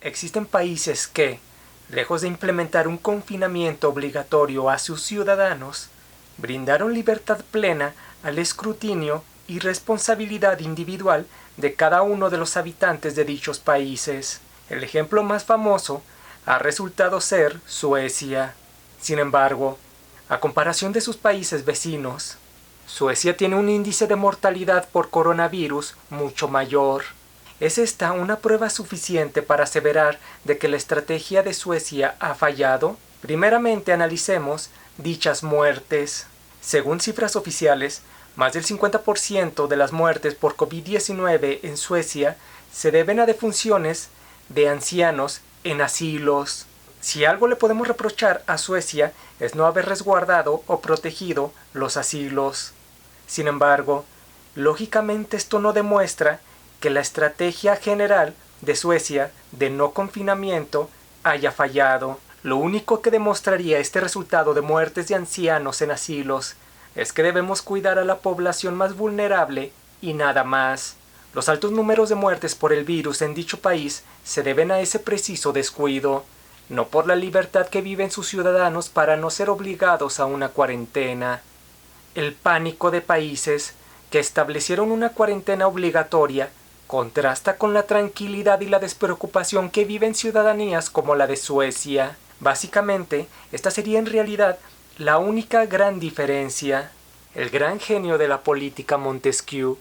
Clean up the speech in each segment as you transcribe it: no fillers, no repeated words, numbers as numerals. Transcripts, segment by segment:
existen países que, lejos de implementar un confinamiento obligatorio a sus ciudadanos, brindaron libertad plena al escrutinio y responsabilidad individual de cada uno de los habitantes de dichos países. El ejemplo más famoso ha resultado ser Suecia. Sin embargo, a comparación de sus países vecinos, Suecia tiene un índice de mortalidad por coronavirus mucho mayor. ¿Es esta una prueba suficiente para aseverar de que la estrategia de Suecia ha fallado? Primeramente analicemos dichas muertes. Según cifras oficiales, más del 50% de las muertes por COVID-19 en Suecia se deben a defunciones de ancianos en asilos. Si algo le podemos reprochar a Suecia es no haber resguardado o protegido los asilos. Sin embargo, lógicamente esto no demuestra que la estrategia general de Suecia de no confinamiento haya fallado. Lo único que demostraría este resultado de muertes de ancianos en asilos es que debemos cuidar a la población más vulnerable y nada más. Los altos números de muertes por el virus en dicho país se deben a ese preciso descuido, no por la libertad que viven sus ciudadanos para no ser obligados a una cuarentena. El pánico de países que establecieron una cuarentena obligatoria contrasta con la tranquilidad y la despreocupación que viven ciudadanías como la de Suecia. Básicamente, esta sería en realidad la única gran diferencia. El gran genio de la política Montesquieu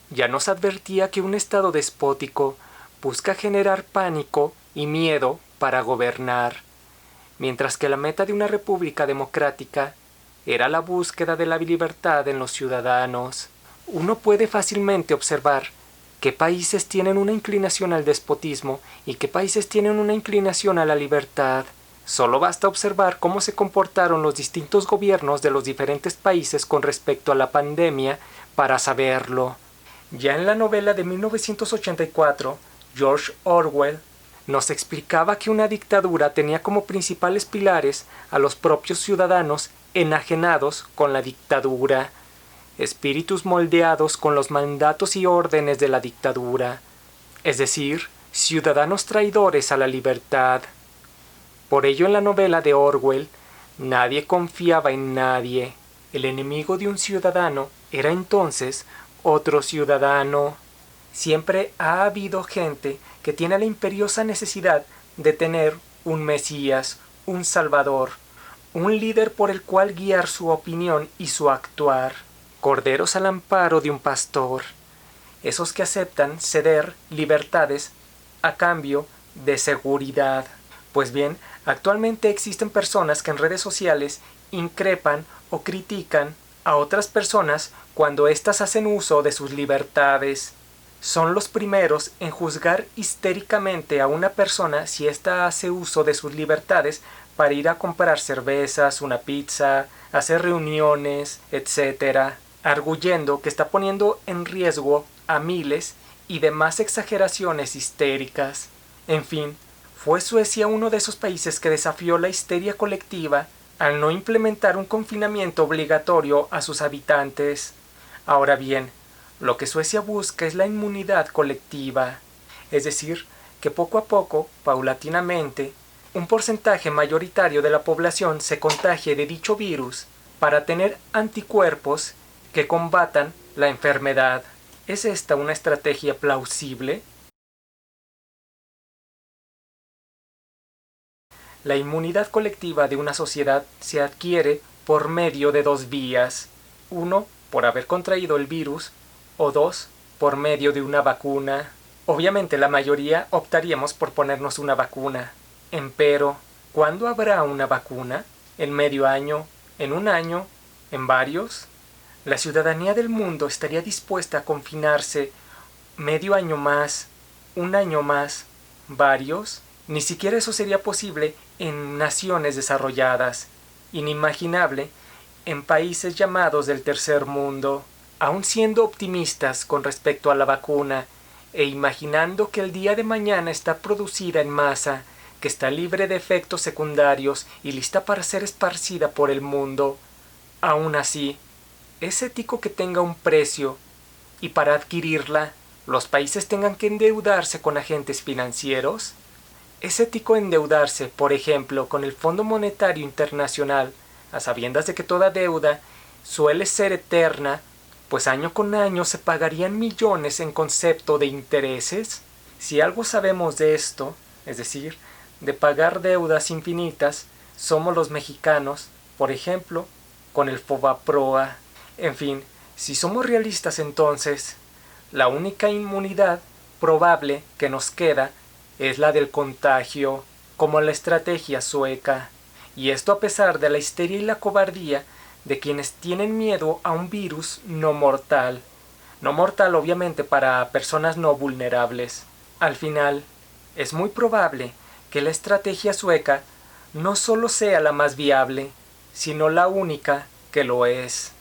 ya nos advertía que un estado despótico busca generar pánico y miedo para gobernar, mientras que la meta de una república democrática era la búsqueda de la libertad en los ciudadanos. Uno puede fácilmente observar qué países tienen una inclinación al despotismo y qué países tienen una inclinación a la libertad. Solo basta observar cómo se comportaron los distintos gobiernos de los diferentes países con respecto a la pandemia para saberlo. Ya en la novela de 1984, George Orwell nos explicaba que una dictadura tenía como principales pilares a los propios ciudadanos enajenados con la dictadura, espíritus moldeados con los mandatos y órdenes de la dictadura, es decir, ciudadanos traidores a la libertad. Por ello en la novela de Orwell, nadie confiaba en nadie. El enemigo de un ciudadano era entonces otro ciudadano. Siempre ha habido gente que tiene la imperiosa necesidad de tener un Mesías, un Salvador, un líder por el cual guiar su opinión y su actuar. Corderos al amparo de un pastor. Esos que aceptan ceder libertades a cambio de seguridad. Pues bien, actualmente existen personas que en redes sociales increpan o critican a otras personas cuando éstas hacen uso de sus libertades. Son los primeros en juzgar histéricamente a una persona si ésta hace uso de sus libertades para ir a comprar cervezas, una pizza, hacer reuniones, etc., arguyendo que está poniendo en riesgo a miles y demás exageraciones histéricas. En fin, fue Suecia uno de esos países que desafió la histeria colectiva al no implementar un confinamiento obligatorio a sus habitantes. Ahora bien, lo que Suecia busca es la inmunidad colectiva, es decir, que poco a poco, paulatinamente, un porcentaje mayoritario de la población se contagie de dicho virus para tener anticuerpos que combatan la enfermedad. ¿Es esta una estrategia plausible? La inmunidad colectiva de una sociedad se adquiere por medio de dos vías. 1, por haber contraído el virus, o 2, por medio de una vacuna. Obviamente la mayoría optaríamos por ponernos una vacuna. Empero, ¿cuándo habrá una vacuna? ¿En medio año? ¿En un año? ¿En varios? La ciudadanía del mundo estaría dispuesta a confinarse medio año más, un año más, varios. Ni siquiera eso sería posible en naciones desarrolladas, inimaginable en países llamados del tercer mundo. Aun siendo optimistas con respecto a la vacuna e imaginando que el día de mañana está producida en masa, que está libre de efectos secundarios y lista para ser esparcida por el mundo, aun así, ¿es ético que tenga un precio y para adquirirla los países tengan que endeudarse con agentes financieros? ¿Es ético endeudarse, por ejemplo, con el Fondo Monetario Internacional, a sabiendas de que toda deuda suele ser eterna, pues año con año se pagarían millones en concepto de intereses? Si algo sabemos de esto, es decir, de pagar deudas infinitas, somos los mexicanos, por ejemplo, con el Fobaproa. En fin, si somos realistas entonces, la única inmunidad probable que nos queda es la del contagio, como la estrategia sueca, y esto a pesar de la histeria y la cobardía de quienes tienen miedo a un virus no mortal obviamente para personas no vulnerables. Al final, es muy probable que la estrategia sueca no solo sea la más viable, sino la única que lo es.